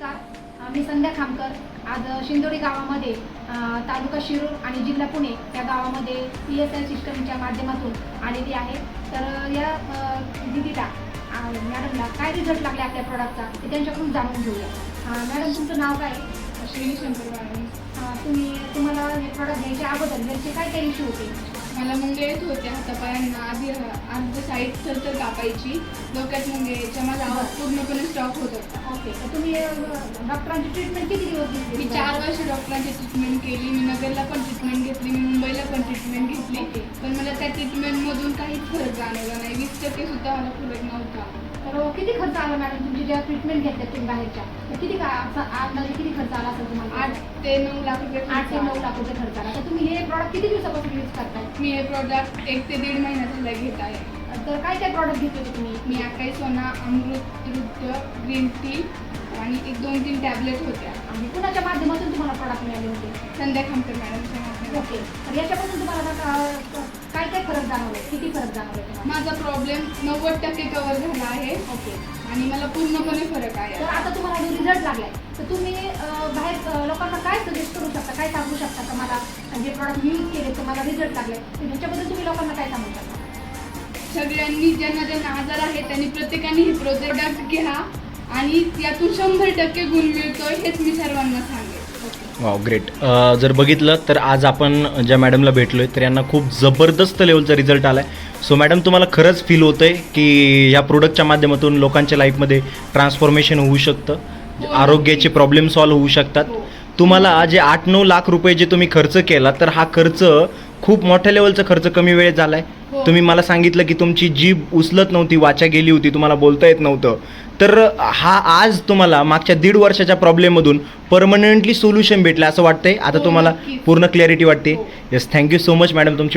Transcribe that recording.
नमस्कार, मी संध्या खामकर. आज शिंदोडी गावामध्ये तालुका शिरूर आणि जिल्हा पुणे या गावामध्ये PSI सिस्टमच्या माध्यमातून आलेली आहे. तर या दीदीला मॅडमला काय रिझल्ट लागले आपल्या प्रॉडक्टचा ते त्यांच्याकडून जाणून घेऊया. मॅडम, तुमचं नाव काय? श्री शंकर मॅडम. तुम्हाला हे प्रॉडक्ट घ्यायच्या अगोदर घरचे काय काय इश्यू होते? मला मुंगे येत होते हातापायांना. आधी साईड तर कापायची, डोक्यात मुंगे यायच्या. माझा आवाज पूर्णपणे स्टॉप होत होता. ओके, तर तुम्ही डॉक्टरांची ट्रीटमेंट किती दिवस मी घेतली? 4 वर्ष डॉक्टरांची ट्रीटमेंट केली. मी नगरला पण ट्रीटमेंट घेतली, मी मुंबईला पण ट्रीटमेंट घेतली. पण मला त्या ट्रीटमेंटमधून काहीच फरक जाणवला नाही. 20% सुद्धा मला फरक नव्हता. तर किती खर्च आला मॅडम तुमची ज्या ट्रीटमेंट घेतल्या तुम्ही बाहेरच्या? तर किती अंदाजे किती खर्च आला असेल तुम्हाला? 8 ते 9 लाख रुपये 8 ते 9 लाख रुपये खर्च आला. तर तुम्ही हे प्रॉडक्ट किती दिवसापासून यूज करताय? मी हे प्रोडक्ट 1 ते 1.5 महिना झाला घेत आहे. तर काय काय प्रॉडक्ट घेतले तुम्ही? मी आकाई सोना, अमृत, रुद्र, ग्रीन टी आणि 1-2-3 टॅबलेट होत्या. आणि कुणाच्या माध्यमातून तुम्हाला प्रॉडक्ट मिळाले होते? संध्या खामकर मॅडमच्या माध्यमातून. ओके, तर याच्यापासून तुम्हाला काय काय फरक जाणवले? किती फरक जाणवले तुम्हाला? माझा प्रॉब्लेम 90% कव्हर झाला आहे ओके, आणि मला पूर्णपणे फरक आहे. तर आता तुम्हाला जो रिझल्ट लागलाय तर तुम्ही बाहेर लोकांना काय सजेस्ट करू शकता, काय सांगू शकता का मला जे प्रॉडक्ट यूज केले तर मला रिझल्ट लागले, तर ह्याच्याबद्दल तुम्ही लोकांना काय सांगू शकता? सगळ्यांनी ज्यांना ज्यांना आजार आहे त्यांनी प्रत्येकाने हे प्रोडक्ट घ्या आणि यातून 100% गुण मिळतोय हेच मी सर्वांना सांगेन. Wow, great. जर बघितलं तर आज आपण ज्या मॅडमला भेटलोय तर यांना खूप जबरदस्त लेवलचा रिझल्ट आला आहे. सो मॅडम, तुम्हाला खरंच फील होतं आहे की ह्या प्रोडक्टच्या माध्यमातून लोकांच्या लाईफमध्ये ट्रान्सफॉर्मेशन होऊ शकतं, आरोग्याचे प्रॉब्लेम सॉल्व्ह होऊ शकतात. तुम्हाला जे 8-9 लाख रुपये जे तुम्ही खर्च केला तर हा खर्च खूप मोठ्या लेवलचा खर्च कमी वेळेत झाला आहे. तुम्ही मला सांगितलं की तुमची जीभ उचलत नव्हती, वाचा गेली होती, तुम्हाला बोलता येत नव्हतं. तर हा आज तुम्हाला मागच्या 1.5 वर्षाच्या प्रॉब्लेममधून परमनंटली सोल्युशन भेटलं असं वाटतंय. आता तुम्हाला पूर्ण क्लॅरिटी वाटते. Yes, thank you so much madam तुमची